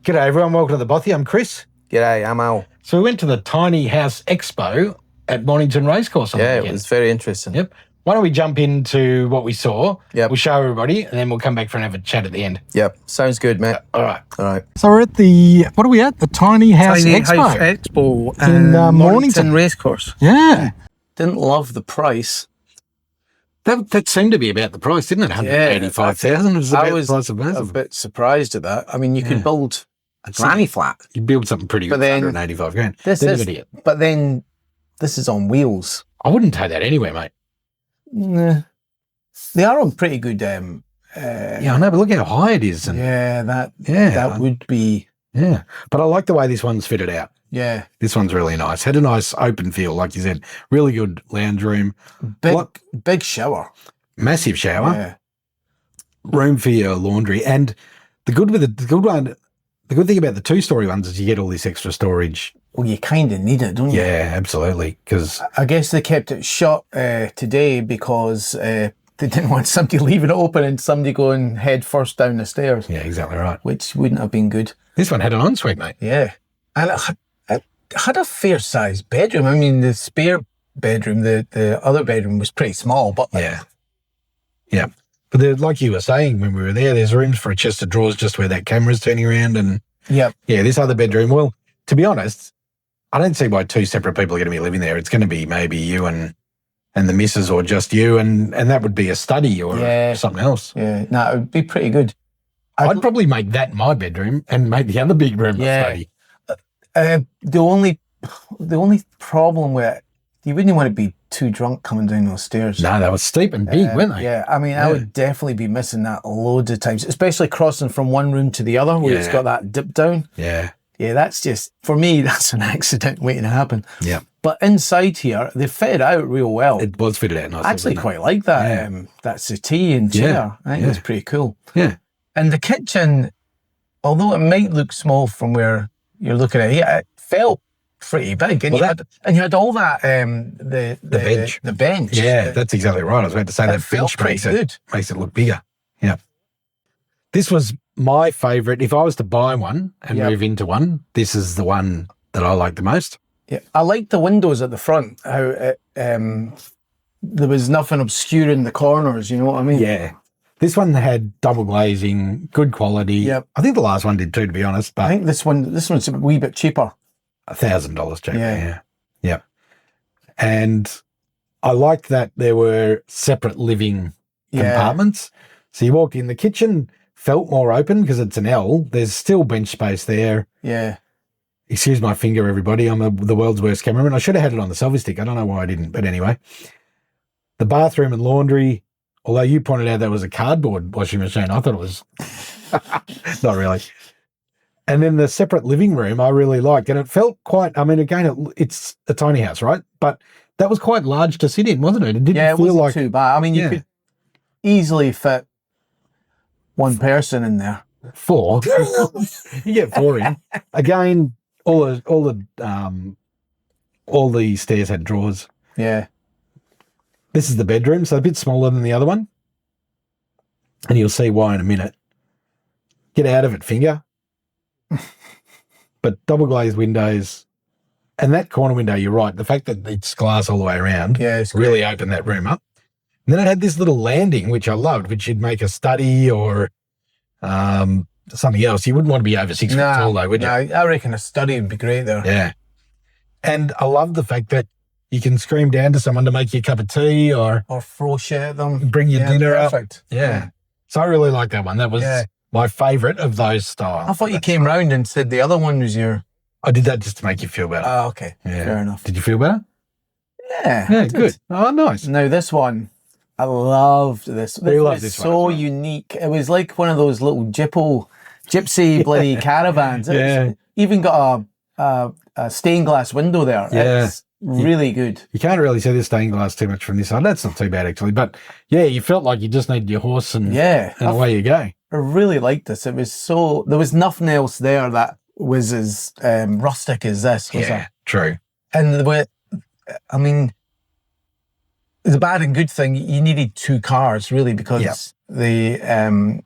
G'day everyone, welcome to the Bothy. I'm Chris. G'day, I'm Al. So we went to the Tiny House Expo at Mornington Racecourse on the weekend. It was very interesting. Yep. Why don't we jump into what we saw? Yep. We'll show everybody and then we'll come back for another chat at the end. Yep, sounds good, mate. All right. All right. So we're at the, what are we at? The Tiny House Expo. House Expo In, Mornington Racecourse. Yeah. Didn't love the price. That seemed to be about the price, didn't it? 185,000 was about the price of a most. bit surprised at that. I mean, you could build a granny flat. You build something pretty good But then- for 185 grand. This Then is, you got it. but then this is on wheels. I wouldn't take that anywhere, mate. Nah. They are on pretty good. Yeah, I know, but look how high it is. And That would be. yeah. But I like the way this one's fitted out. Yeah, This one's really nice. Had a nice open feel, like you said. Really good lounge room. big shower. Massive shower. Yeah. Room for your laundry. And the good thing about the 2-story ones is you get all this extra storage. Well, you kind of need it, don't you? Yeah, absolutely. Because I guess they kept it shut today because they didn't want somebody leaving it open and somebody going head first down the stairs. yeah, exactly right. Which wouldn't have been good. This one had an ensuite, mate. Yeah. And it had a fair sized bedroom. I mean, the spare bedroom, the other bedroom was pretty small, but Yeah. Yeah. But like you were saying when we were there, there's rooms for a chest of drawers just where that camera's turning around. And yeah, this other bedroom, well, to be honest, I don't see why 2 separate people are going to be living there. It's going to be maybe you and the missus, or just you, and that would be a study or something else. Yeah, no, it would be pretty good. I'd probably make that my bedroom and make the other big room a study. The only problem with it, you wouldn't want to be too drunk coming down those stairs. No, they were steep and big, weren't they? Yeah, I mean, I would definitely be missing that loads of times, especially crossing from one room to the other where it's got that dip down. Yeah. Yeah, that's just, for me, that's an accident waiting to happen. Yeah. But inside here, they fitted out real well. It was fitted out nicely. I actually quite like that, that settee and chair. I think it's pretty cool. Yeah. And the kitchen, although it might look small from where you're looking at it, it felt pretty big. And, you had all that, the bench. The bench. Yeah, that's exactly right. I was about to say that bench makes it look bigger. Yeah. This was my favourite. If I was to buy one and move into one, this is the one that I like the most. Yeah, I like the windows at the front, how it, there was nothing obscuring the corners, you know what I mean? Yeah. This one had double glazing, good quality. Yep. I think the last one did too, to be honest. But I think this one's a wee bit cheaper. $1,000 cheaper. Yeah. And I liked that there were separate living compartments. So you walk in, the kitchen felt more open because it's an L. There's still bench space there. Yeah. Excuse my finger, everybody. I'm the world's worst cameraman. I should have had it on the selfie stick. I don't know why I didn't. But anyway, the bathroom and laundry, although you pointed out that was a cardboard washing machine, I thought it was not really. And then the separate living room I really liked. And it felt quite, I mean, again, it's a tiny house, right? But that was quite large to sit in, wasn't it? It didn't feel wasn't like too bad. I mean, you could easily fit one person in there. 4. You get 4 in. Again, all the stairs had drawers. Yeah. This is the bedroom, so a bit smaller than the other one. And you'll see why in a minute. Get out of it, finger. But double glazed windows. And that corner window, you're right. The fact that it's glass all the way around really opened that room up. And then it had this little landing, which I loved, which you'd make a study or something else. You wouldn't want to be over 6 foot tall, though, would you? I reckon a study would be great there. Yeah. And I love the fact that you can scream down to someone to make you a cup of tea or throw shit at them. Bring your dinner perfect. up. Yeah. So I really like that one. That was my favourite of those styles. I thought you came round and said the other one was your... I did that just to make you feel better. Oh, okay. Yeah. Fair enough. Did you feel better? Yeah. Yeah, good. Oh, nice. Now, this one, I loved this. We love this one. So unique. It was like one of those little gypsy bloody caravans. Even got a stained glass window there. Yeah. It's really good. You can't really see the stained glass too much from this side. That's not too bad, actually. But, yeah, you felt like you just needed your horse and away you go. I really liked this. It was so... There was nothing else there that was as rustic as this. Was Yeah, true. And the way... I mean... The bad and good thing, you needed 2 cars, really, because the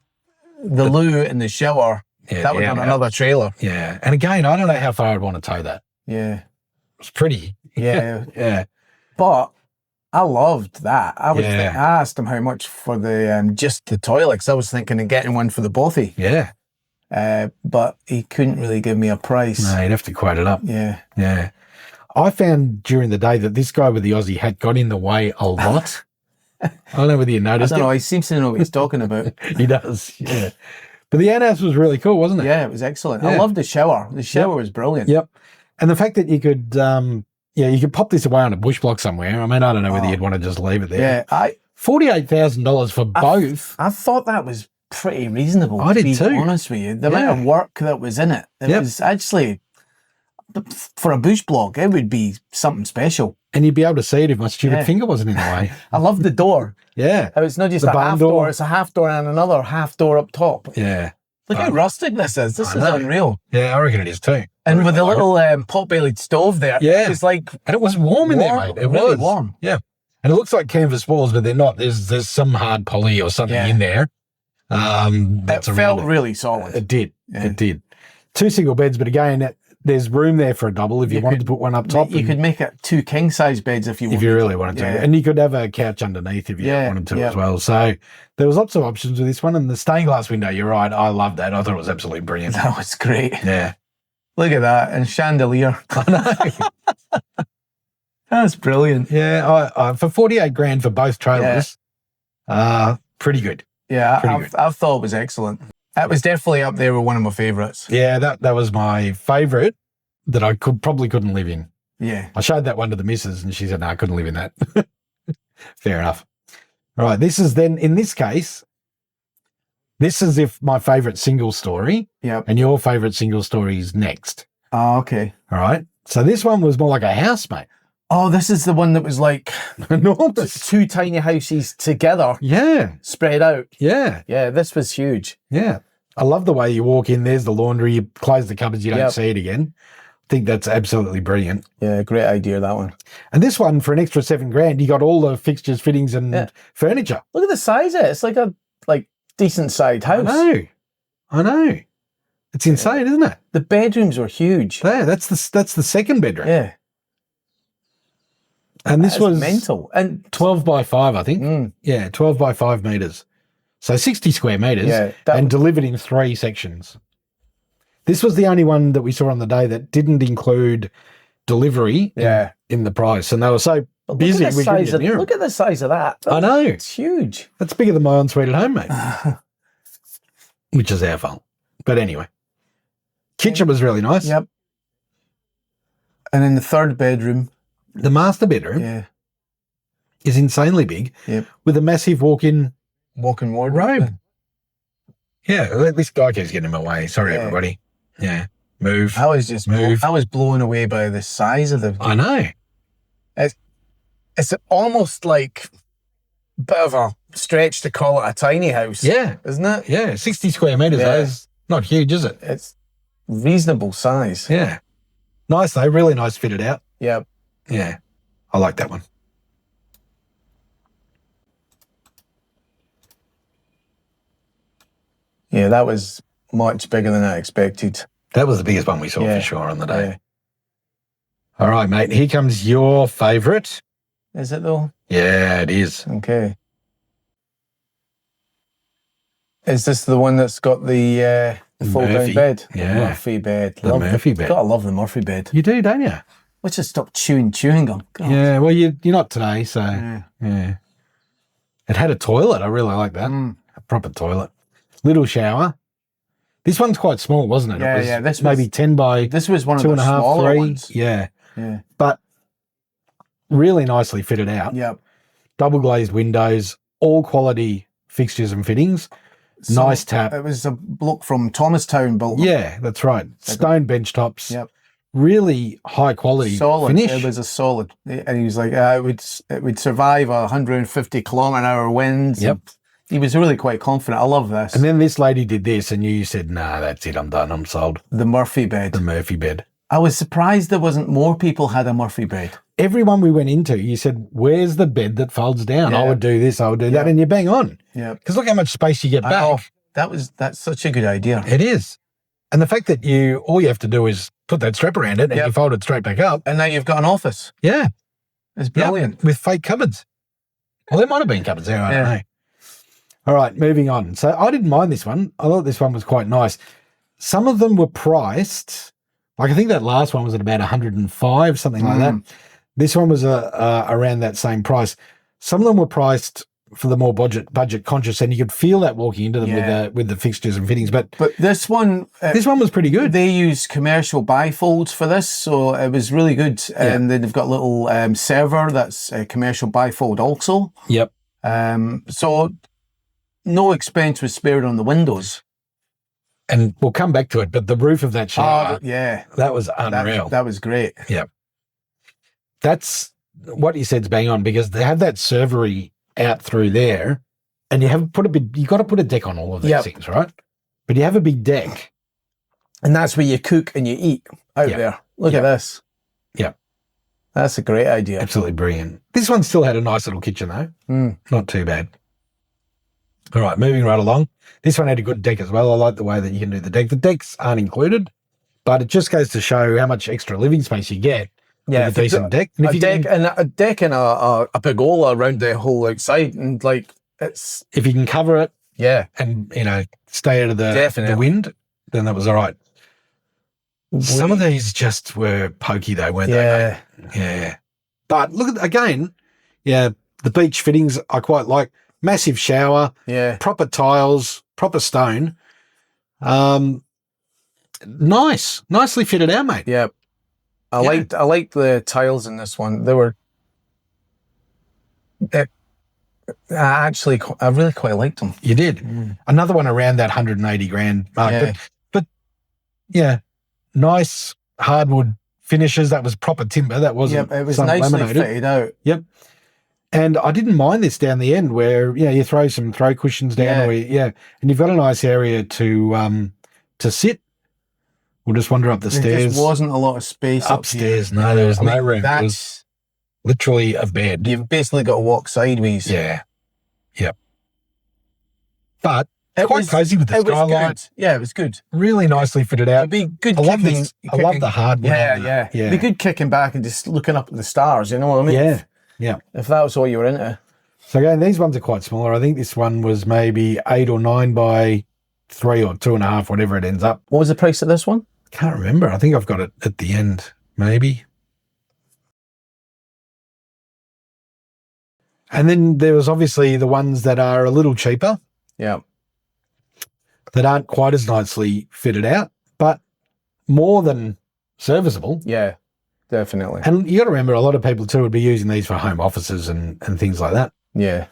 loo and the shower Yeah, that was on another trailer. Yeah. And again, I don't know how far I'd want to tow that. Yeah. It's pretty. Yeah. Yeah. But I loved that. I Yeah. asked him how much for the just the toilet, because I was thinking of getting one for the bothy. Yeah. But he couldn't really give me a price. No, you'd have to quote it up. Yeah. Yeah. I found during the day that this guy with the Aussie hat got in the way a lot. I don't know whether you I noticed don't know. it. He seems to know what he's talking about. He does. Yeah. But the outhouse was really cool, wasn't it? Yeah, it was excellent. I Yeah. loved the shower. The shower was brilliant. Yep. And the fact that you could, you could pop this away on a bush block somewhere. I mean, I don't know whether you'd want to just leave it there. Yeah, $48,000 for both. I thought that was pretty reasonable. I did to be too. honest with you, the amount of work that was in it, it was actually, for a bush block, it would be something special. And you'd be able to see it if my stupid finger wasn't in the way. I love the door. Yeah. It's not just The a barn half door. door; it's a half door and another half door up top. Yeah. Look how rustic this is. This is unreal. Yeah, I reckon it is too. And with the little pot-bellied stove there, it's like, and it was warm in there, mate. It really was warm. Yeah. And it looks like canvas walls, but they're not. There's some hard poly or something in there. It felt really solid. It did. Yeah. It did. 2 single beds, but again, there's room there for a double if you wanted to put one up top. You could make it 2 king-size beds if you wanted. If you really wanted to. And you could have a couch underneath if you wanted to as well. So there was lots of options with this one. And the stained glass window, you're right. I loved that. I thought it was absolutely brilliant. That was great. Yeah. Look at that. And chandelier. I know. That's brilliant. Yeah. I for 48 grand for both trailers, pretty good. Yeah, I thought it was excellent. That was definitely up there with one of my favourites. Yeah, that was my favourite that I probably couldn't live in. Yeah. I showed that one to the missus and she said, no, I couldn't live in that. Fair enough. All right, this is then, in this case, this is if my favourite single story and your favourite single story is next. Oh, okay. All right. So this one was more like a house, mate. Oh, this is the one that was like enormous. 2 tiny houses together. Yeah. Spread out. Yeah. Yeah, this was huge. Yeah. I love the way you walk in, there's the laundry, you close the cupboards, you don't see it again. I think that's absolutely brilliant. Yeah, great idea, that one. And this one, for an extra 7 grand, you got all the fixtures, fittings and furniture. Look at the size of it. It's like a decent sized house. I know. It's insane, isn't it? The bedrooms were huge. Yeah, that's the second bedroom. Yeah. And this was mental. And 12 by 5, I think. Yeah, 12 by 5 metres. So 60 square metres and delivered in 3 sections. This was the only one that we saw on the day that didn't include delivery in the price. And they were so busy. Look at the size of that. I know. It's huge. That's bigger than my ensuite at home, mate. Which is our fault. But anyway. Kitchen was really nice. Yep. And in the third bedroom, the master bedroom is insanely big with a massive walk-in wardrobe. Yeah, this guy keeps getting in my way. Sorry, everybody. Yeah, move. I was blown away by the size of the... I know. It's almost like a bit of a stretch to call it a tiny house. Yeah. Isn't it? Yeah, 60 square metres though is not huge, is it? It's reasonable size. Yeah. Nice though, really nice fitted out. Yep. Yeah, I like that one. Yeah, that was much bigger than I expected. That was the biggest one we saw for sure on the day. Yeah. All right, mate, here comes your favourite. Is it though? Yeah, it is. Okay. Is this the one that's got the fold-down bed? Yeah. The Murphy bed. The Murphy bed. Gotta love the Murphy bed. You do, don't you? Let's just stop chewing gum. God. Yeah, well, you're not today, so yeah. It had a toilet. I really like that. A proper toilet. Little shower. This one's quite small, wasn't it? Yeah, This was maybe 10 by this was one of 2.5, the smaller 3. ones. Yeah. Yeah. But really nicely fitted out. Yep. Double glazed windows, all quality fixtures and fittings. Nice tap. It was a bloke from Thomastown built them. Yeah, that's right. Stone bench tops. Yep. Really high quality finish. It was a solid. And he was like, it would survive 150 kilometre-hour winds. Yep. He was really quite confident. I love this. And then this lady did this and you said, nah, that's it, I'm done, I'm sold. The Murphy bed. The Murphy bed. I was surprised there wasn't more people had a Murphy bed. Everyone we went into, you said, where's the bed that folds down? I would do this, I would do that, and you bang on. Yeah. Because look how much space you get back. That's such a good idea. It is. And the fact that all you have to do is put that strap around it and you fold it straight back up. And now you've got an office. Yeah. It's brilliant. With fake cupboards. Well, there might have been cupboards there. I don't know. All right, moving on. So I didn't mind this one. I thought this one was quite nice. Some of them were priced, like I think that last one was at about 105, something like that. This one was around that same price. Some of them were priced for the more budget conscious, and you could feel that walking into them with the fixtures and fittings. But this one was pretty good. They use commercial bifolds for this, so it was really good. And then they've got a little server that's a commercial bifold also. Yep. So no expense was spared on the windows. And we'll come back to it, but the roof of that shower, that was unreal. That was great. Yeah. That's what you said's bang on, because they have that servery out through there, and you got to put a deck on all of these things, right? But you have a big deck. And that's where you cook and you eat out there. Look at this. Yeah. That's a great idea. Absolutely brilliant. This one still had a nice little kitchen though. Not too bad. All right, moving right along. This one had a good deck as well. I like the way that you can do the deck. The decks aren't included, but it just goes to show how much extra living space you get with a decent deck. And a deck and a pergola around the whole outside, and like it's if you can cover it, and stay out of the wind, then that was all right. Some of these just were pokey though, weren't they? Yeah. But look at again, the beach fittings I quite like. Massive shower, proper tiles, proper stone. Nicely fitted out, mate. Yeah. I liked the tiles in this one. They were I really quite liked them. You did. Another one around that 180 grand mark. But nice hardwood finishes. That was proper timber. That wasn't it was nicely laminated. fitted out. Yep. And I didn't mind this down the end where, you throw some throw cushions down and you've got a nice area to sit. We'll just wander up the stairs. There just wasn't a lot of space upstairs. No, there was no room. It was literally a bed. You've basically got to walk sideways. Yeah. Yep. But quite cozy with the skylight. Yeah, it was good. Really nicely fitted out. It'd be good. I love the hardwood. Yeah. It'd be good kicking back and just looking up at the stars. You know what I mean? Yeah. Yeah. If that was all you were into. So again, these ones are quite smaller. I think this one was maybe 8 or 9 by 3 or 2.5, whatever it ends up. What was the price of this one? Can't remember. I think I've got it at the end, maybe. And then there was obviously the ones that are a little cheaper. Yeah. That aren't quite as nicely fitted out, but more than serviceable. Yeah. Definitely. And you got to remember, a lot of people too would be using these for home offices and things like that. Yeah.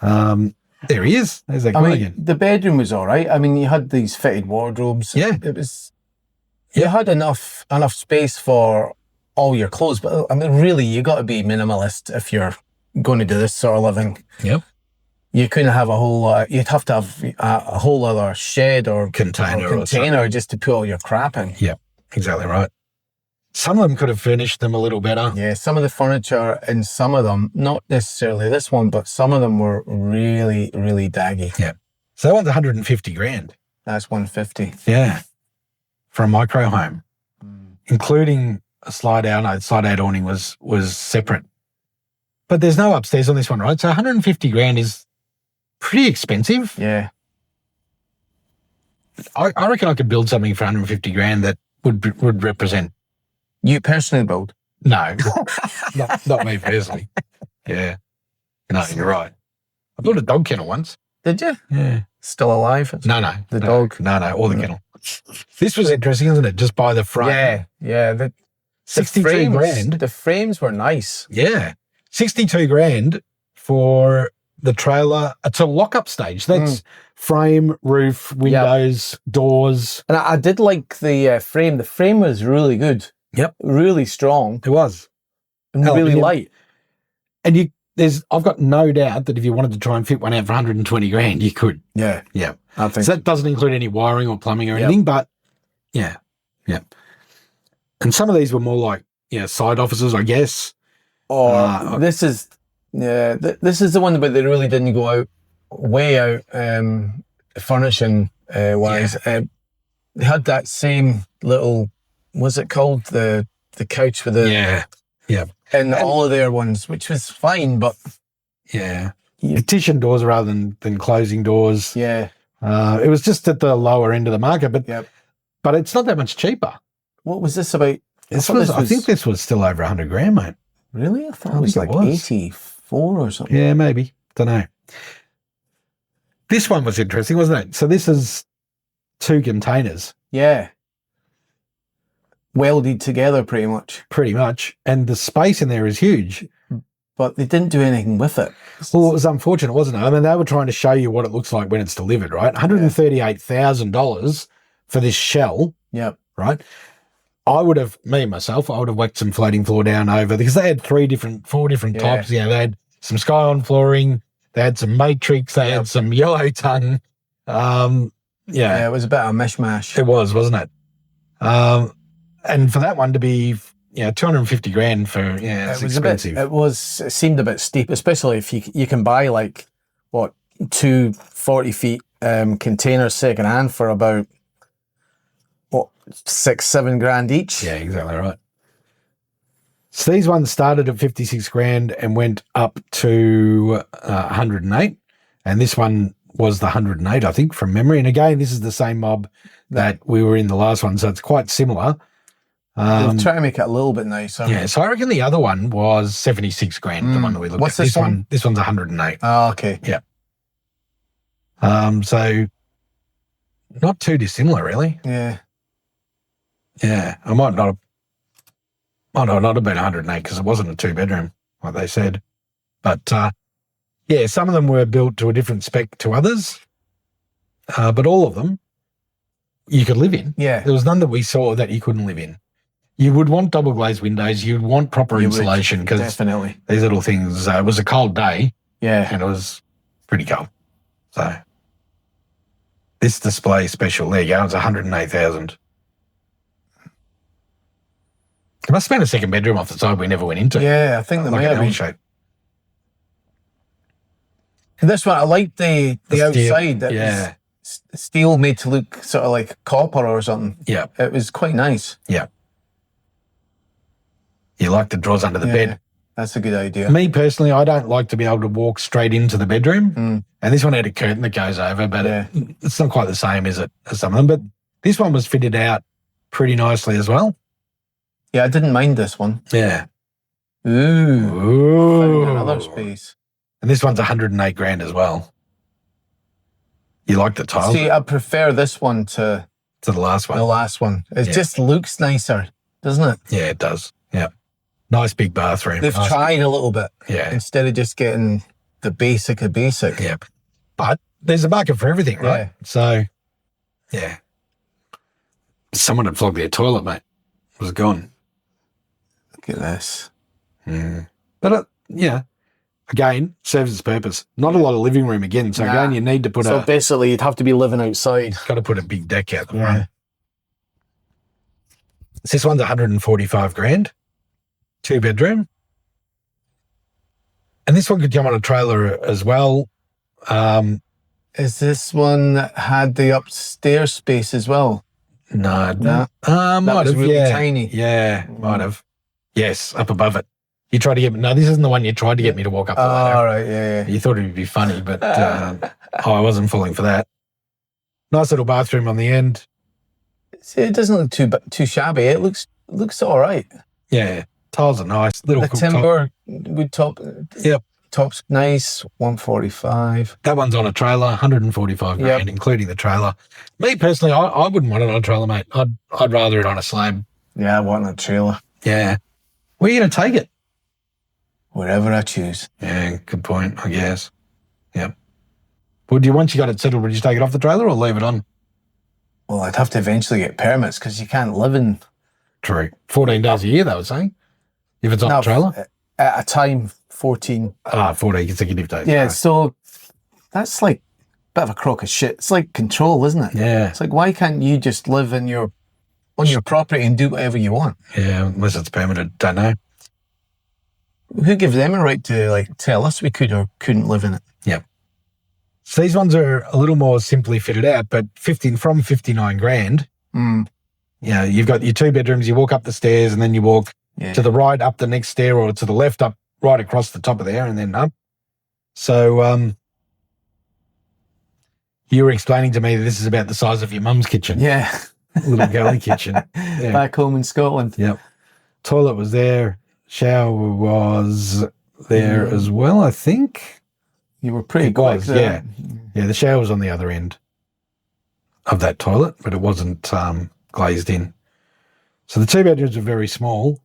There he is. There's that guy again. The bedroom was all right. I mean, you had these fitted wardrobes. Yeah. It was. You had enough space for all your clothes, but I mean, really, you got to be minimalist if you're going to do this sort of living. Yep. You couldn't have a whole. You'd have to have a whole other shed or container just to put all your crap in. Yep. Exactly right. Some of them could have furnished them a little better. Yeah, some of the furniture in some of them, not necessarily this one, but some of them were really, really daggy. Yeah. So that one's 150 grand. That's 150. Yeah. For a micro home, including a slide out awning was separate. But there's no upstairs on this one, right? So 150 grand is pretty expensive. Yeah. I reckon I could build something for 150 grand that would represent. You personally build? No, not me personally. Yeah. No, you're right. I built a dog kennel once. Did you? Yeah. Still alive? No. The dog? No, or the kennel. This was interesting, isn't it? Just by the front. Yeah. 62 grand. The frames were nice. Yeah. 62 grand for the trailer. It's a lock-up stage. That's frame, roof, windows, doors. And I did like the frame. The frame was really good. Yep. Really strong. It was. And really light. And I've got no doubt that if you wanted to try and fit one out for 120 grand, you could. Yeah. Yeah. I think so. That doesn't include any wiring or plumbing or anything, but yeah. And some of these were more like, side offices, I guess. This is the one, but they really didn't go way out furnishing wise. They had that same little, what's it called? The couch with the and all of their ones, which was fine, but petition doors rather than closing doors. Yeah. It was just at the lower end of the market, but it's not that much cheaper. What was this about? I think this was still over 100 grand, mate. Really? I thought it was like 84 or something. Yeah, maybe. Don't know. This one was interesting, wasn't it? So this is 2 containers. Yeah. Welded together pretty much. Pretty much. And the space in there is huge. But they didn't do anything with it. Well, it was unfortunate, wasn't it? I mean, they were trying to show you what it looks like when it's delivered, right? $138,000 for this shell. Yep. Right? I would have whacked some floating floor down over, because they had 4 different types. Yeah, they had some sky-on flooring, they had some matrix, they had some yellow tongue. Yeah, it was a bit of a mishmash. It was, wasn't it? And for that one to be, 250 grand for, it's expensive. It seemed a bit steep, especially if you can buy like, 2 40 feet containers second hand for about, 6-7 grand each. Yeah, exactly right. So these ones started at 56 grand and went up to 108. And this one was the 108, I think, from memory. And again, this is the same mob that we were in the last one. So it's quite similar. They'll try to make it a little bit nicer. Yeah, so I reckon the other one was 76 grand, the one that we looked What's at. this one? This one's 108. Oh, okay. Yeah. So not too dissimilar, really. Yeah. Yeah, I might not have been 108 because it wasn't a 2-bedroom, like they said. But, some of them were built to a different spec to others, but all of them you could live in. Yeah. There was none that we saw that you couldn't live in. You would want double glazed windows. You'd want proper insulation, because definitely these little things, it was a cold day. Yeah. And it was pretty cold. So this display special, there you go, it's 108,000. It must have been a 2nd bedroom off the side we never went into. Yeah, I think they may have been. Shape. This one, I liked the outside. That was steel made to look sort of like copper or something. Yeah. It was quite nice. Yeah. You like the drawers under the bed. That's a good idea. Me personally, I don't like to be able to walk straight into the bedroom. And this one had a curtain that goes over, but it's not quite the same as some of them. But this one was fitted out pretty nicely as well. Yeah, I didn't mind this one. Yeah. Ooh. Found another space. And this one's 108 grand as well. You like the tiles? See, I prefer this one to the last one. The last one. It just looks nicer, doesn't it? Yeah, it does. Yeah. Nice big bathroom. They've tried a little bit. Yeah. Instead of just getting the basic of basic. Yeah. But there's a market for everything, right? Yeah. So, yeah. Someone had flogged their toilet, mate. It was gone. Look at this. But, again, serves its purpose. Not a lot of living room again. So, again, you need to put So, basically, you'd have to be living outside. Got to put a big deck out the front. This one's 145 grand. 2-bedroom. And this one could come on a trailer as well. Is this one that had the upstairs space as well? No. That Might was have, really tiny. Yeah, might have. Yes, up above it. You tried to get me. No, this isn't the one you tried to get me to walk up the ladder. All right, yeah. You thought it would be funny, but I wasn't falling for that. Nice little bathroom on the end. See, it doesn't look too shabby. It looks all right. Yeah, tiles are nice. Little The timber wood top. Yep. Top's nice. 145. That one's on a trailer. 145 grand, including the trailer. Me personally, I wouldn't want it on a trailer, mate. I'd rather it on a slab. Yeah, I want a trailer. Yeah. Where are you going to take it? Wherever I choose. Yeah, good point, I guess. Yep. Once you got it settled, would you take it off the trailer or leave it on? Well, I'd have to eventually get permits because you can't live in... True. 14 days a year, they were saying, if it's on the trailer. At a time, 14. 14 consecutive days. Yeah, right. so that's like a bit of a crock of shit. It's like control, isn't it? Yeah. It's like, why can't you just live on your property and do whatever you want? Yeah, unless it's permitted. Don't know. Who gives them a right to like tell us we could or couldn't live in it? Yeah. So these ones are a little more simply fitted out, but from 59 grand, You know, you've got your 2 bedrooms, you walk up the stairs and then you walk to the right up the next stair, or to the left up right across the top of there and then up. So you were explaining to me that this is about the size of your mum's kitchen. Yeah. Little galley kitchen. Yeah. Back home in Scotland. Yep. Toilet was there. Shower was there as well, I think. You were pretty quick. there. Yeah, the shower was on the other end of that toilet, but it wasn't glazed in. So the 2 bedrooms were very small.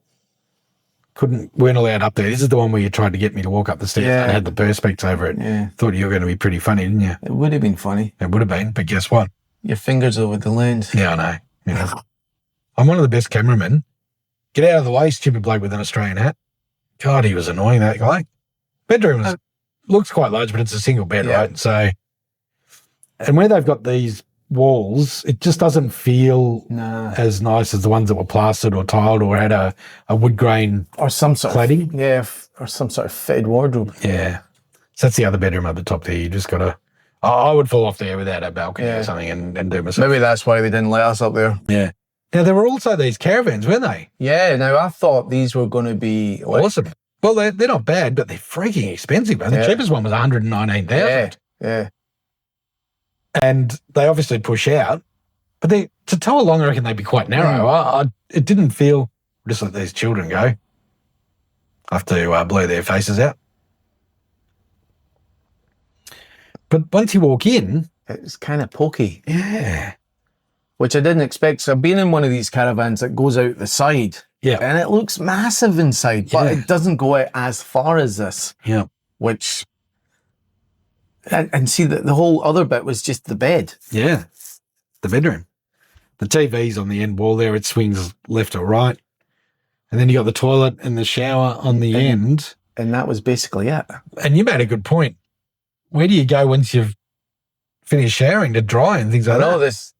Weren't allowed up there. This is the one where you tried to get me to walk up the stairs and had the perspex over it. Yeah. Thought you were going to be pretty funny, didn't you? It would have been funny. It would have been, but guess what? Your fingers over the lens. Yeah, I know. You know. I'm one of the best cameramen. Get out of the way, stupid bloke with an Australian hat. God, he was annoying, that guy. Bedroom looks quite large, but it's a single bed, right? So, and where they've got these walls, it just doesn't feel as nice as the ones that were plastered or tiled or had a wood grain or some sort cladding. Or some sort of fitted wardrobe. Yeah. So that's the other bedroom up the top there. You just got to, I would fall off there without a balcony or something and do myself. Maybe that's why they didn't let us up there. Yeah. Now, there were also these caravans, weren't they? Yeah. Now, I thought these were going to be awesome. Well, they're not bad, but they're freaking expensive. Man. The cheapest one was $119,000. Yeah. And they obviously push out, but to tow along, I reckon they'd be quite narrow. It didn't feel, just let these children go. I have to blow their faces out. But once you walk in, it's kind of pokey. Yeah. Which I didn't expect. So I've been in one of these caravans that goes out the side. Yeah. And it looks massive inside, but it doesn't go out as far as this. Yeah. Which, and see, the whole other bit was just the bed. Yeah. The bedroom. The TV's on the end wall there. It swings left or right. And then you got the toilet and the shower on the end. And that was basically it. And you made a good point. Where do you go once you've finished showering to dry and things like that?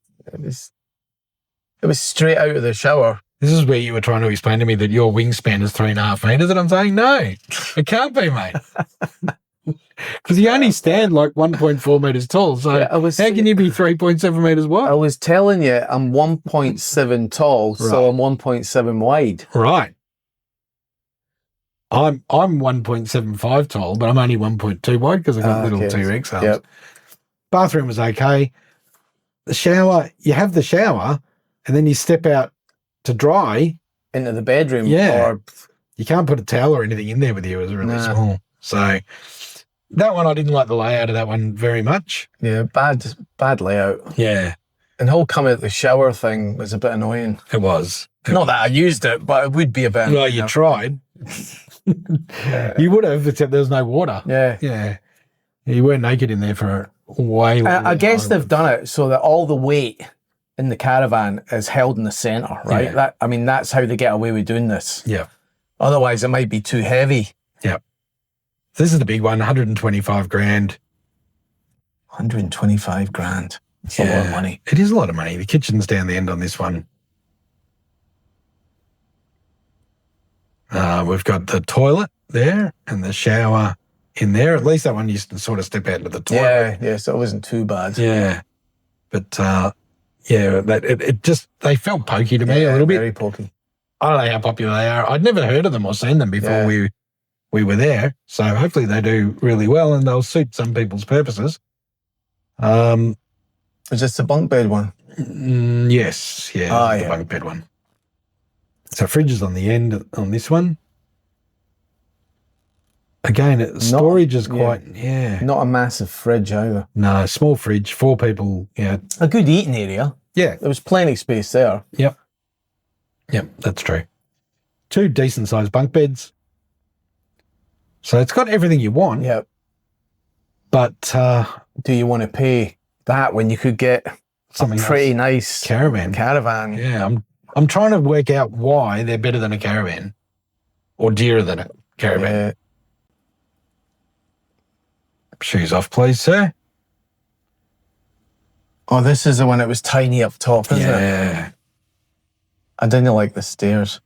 It was straight out of the shower. This is where you were trying to explain to me that your wingspan is 3.5 meters, and I'm saying, no, it can't be, mate. Because you only stand like 1.4 meters tall. So how can you be 3.7 meters wide? I was telling you, I'm 1.7 tall, so I'm 1.7 wide. Right. I'm 1.75 tall, but I'm only 1.2 wide because I've got little T-Rex arms. Yep. Bathroom was okay. The shower, you have the shower, and then you step out to dry. Into the bedroom. Yeah. Or you can't put a towel or anything in there with you. It was really small. So that one, I didn't like the layout of that one very much. Yeah, bad layout. Yeah. And the whole come out the shower thing was a bit annoying. It was. Not that I used it, but it would be a bit Well, you tried. You would have, except there was no water. Yeah. Yeah. You weren't naked in there for way longer. I guess they've done it so that all the weight in the caravan is held in the centre, right? Yeah. That's how they get away with doing this. Yeah. Otherwise, it might be too heavy. Yeah. This is the big one, 125 grand. 125 grand. That's a lot of money. It is a lot of money. The kitchen's down the end on this one. We've got the toilet there and the shower in there. At least that one you can sort of step out into the toilet. Yeah, so it wasn't too bad. Yeah. But, it just, they felt pokey to me a little bit. Very pokey. I don't know how popular they are. I'd never heard of them or seen them before we were there. So hopefully they do really well and they'll suit some people's purposes. Is this the bunk bed one? Yes. Yeah. The bunk bed one. So fridge is on the end on this one. Again, storage is quite, Not a massive fridge either. No, small fridge, 4 people. Yeah. A good eating area. Yeah. There was plenty of space there. Yep, that's true. 2 decent-sized bunk beds. So it's got everything you want. Yep. But do you want to pay that when you could get something pretty nice caravan? Yeah, I'm trying to work out why they're better than a caravan or dearer than a caravan. Yeah. Shoes off, please, sir. Oh, this is the one that was tiny up top, isn't it? Yeah. I didn't like the stairs.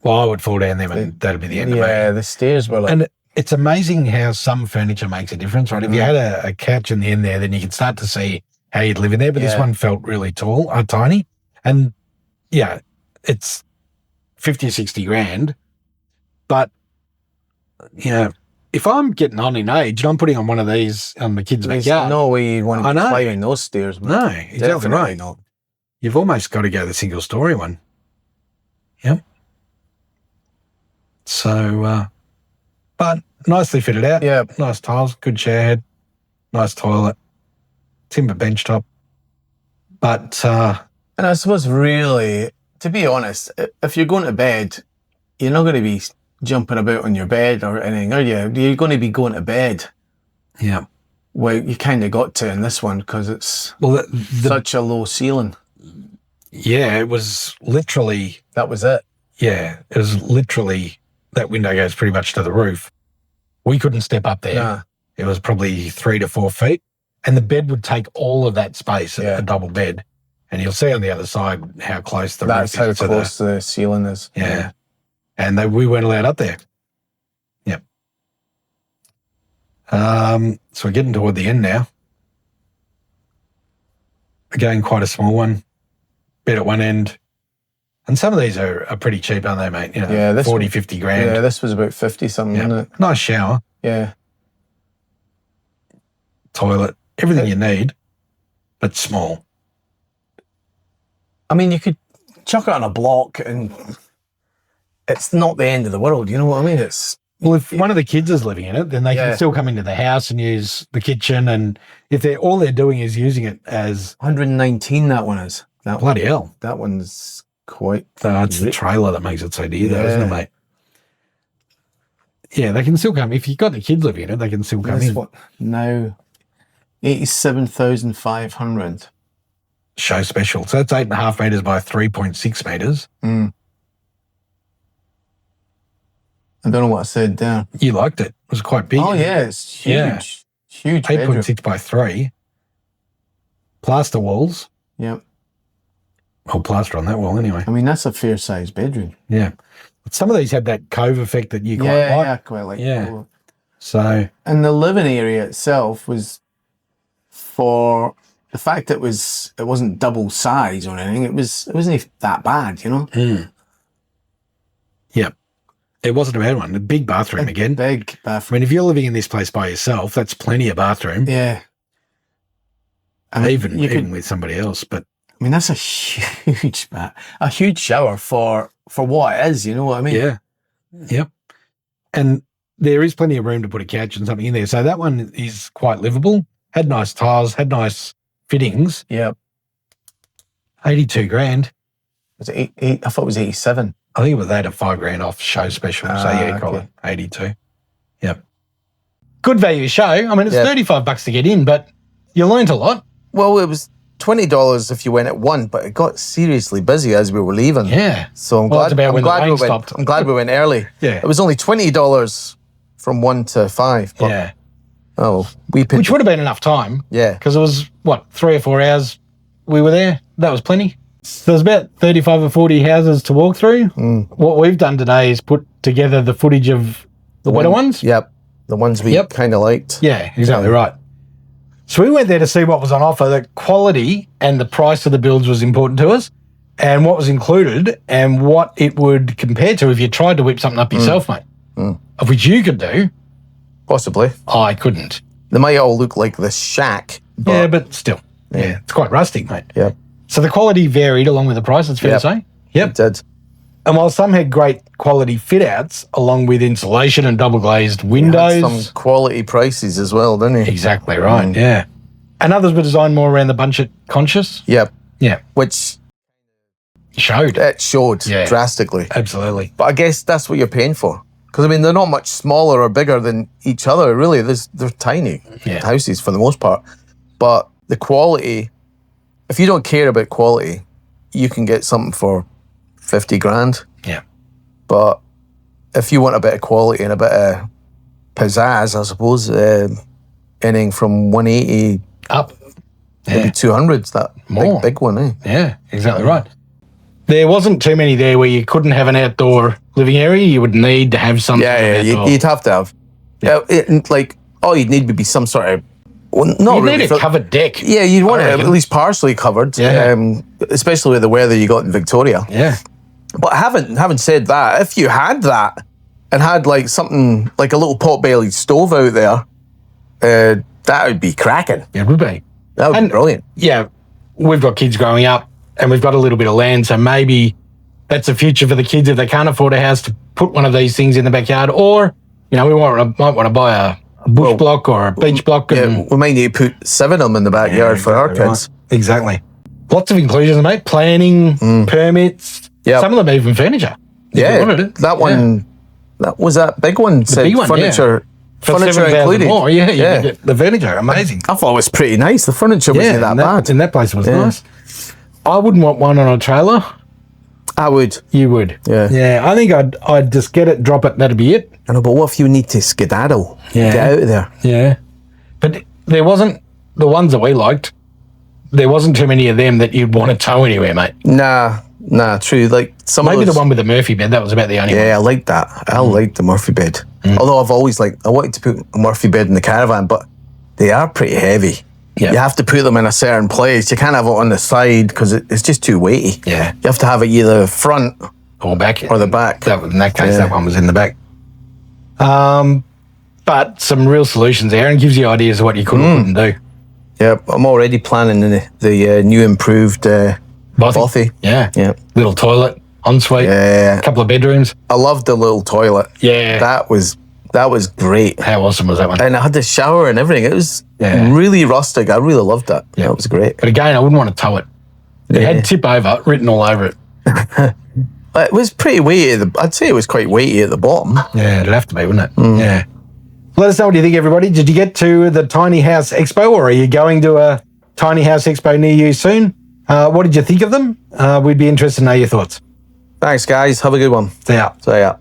Well, I would fall down them and that'd be the end of it. Yeah, the stairs were like... And it's amazing how some furniture makes a difference, right? If you had a couch in the end there, then you can start to see how you'd live in there. But this one felt really tall, tiny, And yeah, it's 50 or 60 grand. But, you know, if I'm getting on in age and I'm putting on one of these on the kids' There's backyard, no way you'd want to I be know. climbing those stairs. Man. no, exactly Definitely right. not. You've almost got to go the single story one. Yep. So, but nicely fitted out. Yeah. Nice tiles, good shower head, nice toilet, timber bench top. But, And I suppose really, to be honest, if you're going to bed, you're not going to be jumping about on your bed or anything, are you? You're going to be going to bed. yeah. Well, you kind of got to in this one because it's Well, such a low ceiling. yeah, it was literally, That was it. yeah, it was literally, that window goes pretty much to the roof. We couldn't step up there. Nah. It was probably 3 to 4 feet. And the bed would take all of that space, Yeah. a double bed. And you'll see on the other side how close the That's roof how is to close the ceiling is. yeah. And we weren't allowed up there. Yep. So we're getting toward the end now. Again, quite a small one. Bed at one end. And some of these are pretty cheap, aren't they, mate? You know, Yeah, this 40, one- 50 grand. Yeah, this was about 50 something, Yeah. wasn't it? Nice shower, Yeah. toilet, everything you need, but small. I mean, you could chuck it on a block and it's not the end of the world, you know what I mean? It's Well, if one of the kids is living in it, then they Yeah. can still come into the house and use the kitchen. And if all they're doing is using it as 119 that one is. bloody hell, That one's quite... it's the trailer that makes it so dear, though, isn't it, Yeah. mate? Yeah, they can still come. If you've got the kids living in it, they can still come This in. one now 87,500. Show special. So that's 8.5 metres by 3.6 metres. I don't know what I said there. You liked it. It was quite big. Oh yeah, it's huge. Yeah. Huge bedroom. 8.6 by 3. Plaster walls. Yep. Oh, plaster on that wall anyway. I mean, that's a fair sized bedroom. Yeah. But some of these had that cove effect that you quite Yeah, like. yeah, quite like Yeah. that. So, And the living area itself was, for the fact it wasn't double size or anything, it wasn't that bad, you know? yeah. It wasn't a bad one. A big bathroom again. Big I bathroom. mean, if you're living in this place by yourself, that's plenty of bathroom, Yeah. I mean, even with somebody else. But I mean, that's a huge shower for what it is, you know what I mean? yeah. Yep. And there is plenty of room to put a couch and something in there. So that one is quite livable. Had nice tiles, had nice fittings. Yep. 82 grand. Was it eight? I thought it was 87. I think it was that at 5 grand off show special. So yeah, call it Okay. 82. Yep. Good value show. I mean, it's Yeah. $35 to get in, but you learnt a lot. Well, it was $20 if you went at 1, but it got seriously busy as we were leaving. Yeah. So I'm Well, that's glad, about when the rain we went. stopped. I'm glad we went early. Yeah. It was only $20 from 1 to 5. But, Yeah. Oh, we picked. Which would have been enough time. Yeah. Because it was, 3 or 4 hours we were there. That was plenty. So there's about 35 or 40 houses to walk through. What we've done today is put together the footage of the better ones. Yep. The ones we Yep. kind of liked. Yeah, exactly right. So we went there to see what was on offer. The quality and the price of the builds was important to us, and what was included and what it would compare to if you tried to whip something up yourself, mate. Of which you could do, Possibly. I couldn't. They might all look like this shack. But Yeah, but still. Yeah, it's quite rustic, mate. Yeah. So the quality varied along with the price, it's fair Yep. to say. Yep. It did. And while some had great quality fit outs along with insulation and double glazed Had windows. some quality prices as well, didn't he? Exactly right, yeah. And others were designed more around the budget conscious. Yep. Yeah. Which Showed. it showed Yeah. drastically. Absolutely. But I guess that's what you're paying for. Because, I mean, they're not much smaller or bigger than each other, really. They're tiny Yeah. houses for the most part. But the quality, if you don't care about quality, you can get something for 50 grand. Yeah. But if you want a bit of quality and a bit of pizzazz, I suppose, anything from 180, Up. maybe Yeah. 200's that More. big one, eh? Yeah, exactly right. There wasn't too many there where you couldn't have an outdoor living area. You would need to have something. Yeah, outdoor. you'd have to have. Yeah, like, all you'd need would be some sort of Well, not You really. need a covered deck. Yeah, you'd want I it at reckon. least partially covered, Yeah. especially with the weather you got in Victoria. Yeah. But having said that, if you had that and had like something like a little pot-bellied stove out there, that would be cracking. It would be. That would be brilliant. Yeah, we've got kids growing up and we've got a little bit of land, so maybe that's the future for the kids if they can't afford a house to put one of these things in the backyard. Or, we might want to buy a bush block or a beach block. Yeah, we might need to put 7 of them in the backyard for our kids. Right. Exactly. Lots of inclusions, mate. Planning, permits, some of them even furniture. if you wanted it. That one, that was that big one. The big one, furniture, For furniture 7,000 included. more, you can get the furniture. Amazing. I thought it was pretty nice. The furniture wasn't that bad. And that place was nice. I wouldn't want one on a trailer. I would. You would. Yeah. Yeah, I think I'd just get it, drop it, that'd be it. I know, but what if you need to skedaddle? Yeah. Get out of there. Yeah. But there wasn't, the ones that we liked, there wasn't too many of them that you'd want to tow anywhere, mate. Nah, true. Like Maybe the one with the Murphy bed, that was about the only one. Yeah, I like that. I like the Murphy bed. Although I've always I wanted to put a Murphy bed in the caravan, but they are pretty heavy. Yeah. You have to put them in a certain place. You can't have it on the side because it's just too weighty. Yeah. You have to have it either front Or back. or the back. In that case, that one was in the back. But some real solutions there and gives you ideas of what you could or couldn't do. Yeah, I'm already planning the new improved bothy. Yeah. Yeah. Little toilet, ensuite, Yeah. a couple of bedrooms. I loved the little toilet. Yeah. That was great. How awesome was that one? And I had the shower and everything. It was really rustic. I really loved that. Yeah. That was great. But again, I wouldn't want to tow it. It had tip over written all over it. It was pretty weighty. I'd say it was quite weighty at the bottom. Yeah, it'd have to be, wouldn't it? Yeah. Let us know what you think, everybody. Did you get to the Tiny House Expo, or are you going to a Tiny House Expo near you soon? What did you think of them? We'd be interested to know your thoughts. Thanks, guys. Have a good one. See ya. See ya.